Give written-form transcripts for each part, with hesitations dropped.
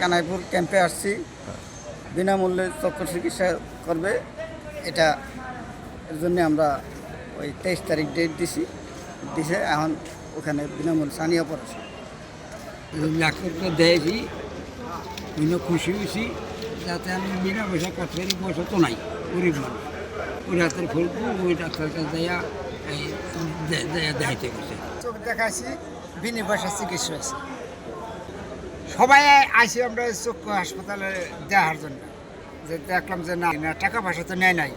কানাইপুর ক্যাম্পে আসছি, বিনামূল্যে চক্ষু চিকিৎসা করবে, এটা এর জন্য আমরা ওই 23 তারিখ ডেট দিছে। এখন ওখানে বিনামূল্যে সানি অপারেশন। ডাক্তারকে দেখি বিভিন্ন খুশি হয়েছি, যাতে আমি বিনা পয়সা করতে পারি। পয়সা তো নাই, গরিব মানুষ। ওই ডাক্তার খুলবো, ওই ডাক্তার কাছে দেয়া দেখাইতে গেছে। চোখ দেখাইছি, বিনা পয়সা চিকিৎসা হয়েছে। সবাই আইসি আমরা চক্ষু হাসপাতালে দেখার জন্য, যে দেখলাম যে না না টাকা পয়সা তো নেয় নাই।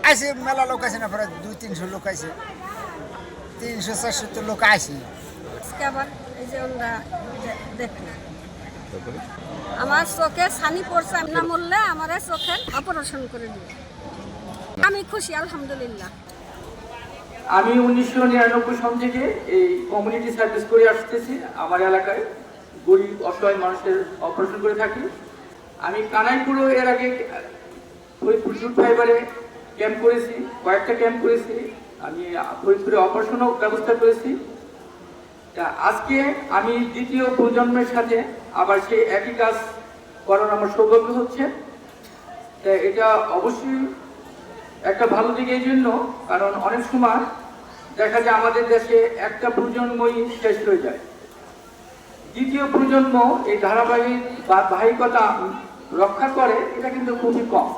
আইসি মেলা লোক আছে না, প্রায় 200-300 লোক আছে, 300-400 লোক আইসি। আবার এই যে আমরা দেখলাম আমার চোখে ছানি পড়ছে, আমি না মরলে আমার চোখে অপারেশন করে দিবে। আমি খুশি, আলহামদুলিল্লাহ। আমি 1999 সাল থেকে এই কমিউনিটি সার্ভিস করে আসতেছি। আমার এলাকায় গরিব অসহায় মানুষের অপারেশন করে থাকি। আমি কানাইপুরও এর আগে ফরিদপুর জুট ফাইবারে ক্যাম্প করেছি, কয়েকটা ক্যাম্প করেছি। আমি ফরিদপুরে অপারেশনও ব্যবস্থা করেছি। তা আজকে আমি দ্বিতীয় প্রজন্মের সাথে আবার সেই একই কাজ করার আমার সৌভাগ্য হচ্ছে। তা এটা অবশ্যই একটা ভালো দিক এই জন্য, কারণ অনেক সময় দেখা যায় আমাদের দেশে একটা প্রজন্মই শেষ হয়ে যায়। দ্বিতীয় প্রজন্ম এই ধারাবাহিক বা বাহিকতা রক্ষা করে, এটা কিন্তু খুবই কম।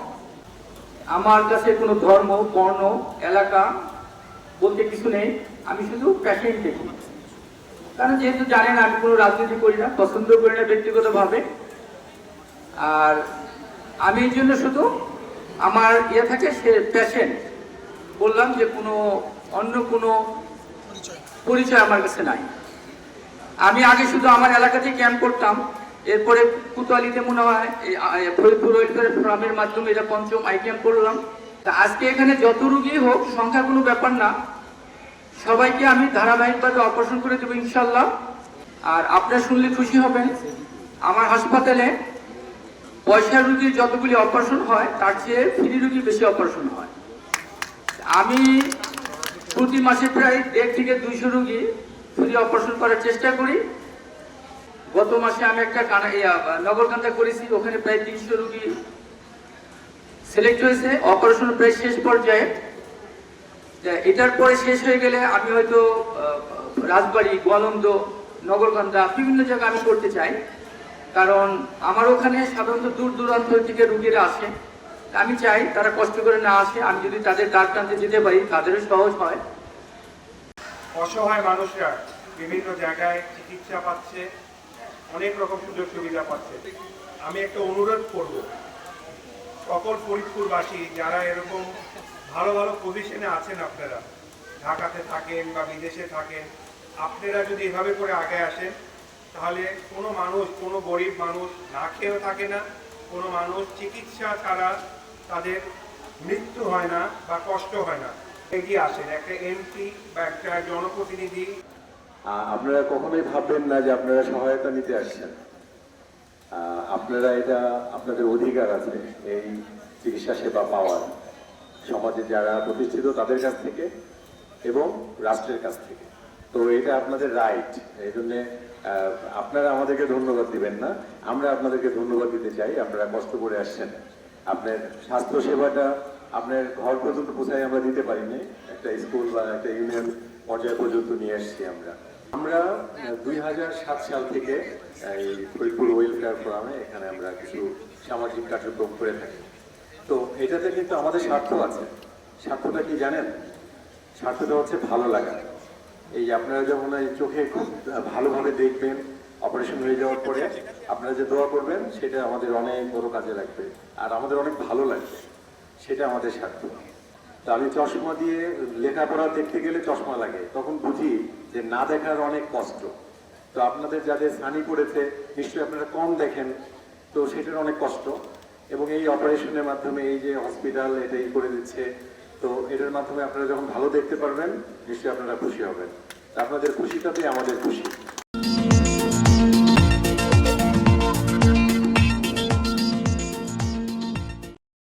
আমার কাছে কোনো ধর্ম, বর্ণ, এলাকা বলতে কিছু নেই। আমি শুধু প্যাশেন্ট দেখি, কারণ যেহেতু জানেন আমি কোনো রাজনীতি করি না, পছন্দ করি না ব্যক্তিগতভাবে। আর আমি এই জন্য শুধু আমার থাকে সে পেশেন্ট বললাম, যে কোনো অন্য কোনো পরিচয় আমার কাছে নাই। আমি আগে শুধু আমার এলাকাতেই ক্যাম্প করতাম, এরপরে কোতোয়ালিতে মনে হয় ফরিদপুর ওয়েলফেয়ার ফোরামের মাধ্যমে এটা 5ম আই ক্যাম্প করলাম। তা আজকে এখানে যত রুগী হোক, সংখ্যা কোনো ব্যাপার না, সবাইকে আমি ধারাবাহিকভাবে অপারেশন করে দেবো ইনশাল্লাহ। আর আপনারা শুনলে খুশি হবেন, আমার হাসপাতালে পয়সা রুগীর যতগুলি অপারেশন হয় তার চেয়ে ফ্রি রুগী বেশি অপারেশন হয়। আমি প্রতি মাসে প্রায় 150 থেকে 200 রুগী ফ্রি অপারেশন করার চেষ্টা করি। গত মাসে আমি একটা নগরকান্দা করেছি, ওখানে প্রায় 300 রুগী সিলেক্ট হয়েছে। অপারেশন প্রায় শেষ পর্যায়ে। এটার পরে শেষ হয়ে গেলে আমি হয়তো রাজবাড়ী, গোয়ালন্দ, নগরকান্দা বিভিন্ন জায়গায় আমি করতে চাই, কারণ আমার ওখানে সাধারণত দূর দূরান্ত থেকে রুগীরা আসে। আমি চাই তারা কষ্ট করে না আসে, আমি যদি তাদের দ্বার টানতে যেতে পারি তাদেরও সহজ হয়। অসহায় মানুষরা বিভিন্ন জায়গায় চিকিৎসা পাচ্ছে, অনেক রকম সুযোগ সুবিধা পাচ্ছে। আমি একটা অনুরোধ করব, সকল ফরিদপুরবাসী যারা এরকম ভালো ভালো পজিশনে আছেন, আপনারা ঢাকাতে থাকেন বা বিদেশে থাকেন, আপনারা যদি এভাবে করে আগে আসেন, তাহলে কোনো মানুষ, কোনো গরিব মানুষ না খেয়েও থাকে না, কোনো মানুষ চিকিৎসা ছাড়া তাদের মৃত্যু হয় না বা কষ্ট হয় না। এগিয়ে আসেন, একটা এমপি বা একটা জনপ্রতিনিধি। আপনারা কখনোই ভাববেন না যে আপনারা সহায়তা নিতে আসছেন। আপনারা এটা আপনাদের অধিকার আছে এই চিকিৎসা সেবা পাওয়ার, সমাজে যারা প্রতিষ্ঠিত তাদের কাছ থেকে এবং রাষ্ট্রের কাছ থেকে। তো এটা আপনাদের রাইট। এই জন্যে আপনারা আমাদেরকে ধন্যবাদ দিবেন না, আমরা আপনাদেরকে ধন্যবাদ দিতে চাই। আপনারা কষ্ট করে আসছেন, আপনার স্বাস্থ্য সেবাটা আপনার ঘর পর্যন্ত পৌঁছায় আমরা দিতে পারিনি, একটা স্কুল বা একটা ইউনিয়ন পর্যায় পর্যন্ত নিয়ে এসেছি। আমরা 2007 সাল থেকে এই ফরিদপুর ওয়েলফেয়ার ফোরামে এখানে আমরা কিছু সামাজিক কার্যক্রম করে থাকি। তো এটাতে কিন্তু আমাদের স্বার্থ আছে। স্বার্থটা কি জানেন? স্বার্থটা হচ্ছে ভালো লাগা। এই আপনারা যখন এই চোখে খুব ভালোভাবে দেখবেন, অপারেশন হয়ে যাওয়ার পরে আপনারা যে দোয়া করবেন, সেটা আমাদের অনেক বড় কাজে লাগবে আর আমাদের অনেক ভালো লাগবে, সেটা আমাদের স্বার্থ। তো আমি চশমা দিয়ে লেখাপড়া দেখতে গেলে চশমা লাগে, তখন বুঝি যে না দেখার অনেক কষ্ট। তো আপনাদের যাদের ছানি পড়েছে, নিশ্চয়ই আপনারা কম দেখেন, তো সেটার অনেক কষ্ট। এবং এই অপারেশনের মাধ্যমে এই যে হসপিটাল এটাই করে দিচ্ছে, তো এটার মাধ্যমে আপনারা যখন ভালো দেখতে পারবেন, নিশ্চয়ই আপনারা খুশি হবেন। আপনাদের খুশিটাতেই আমাদের খুশি।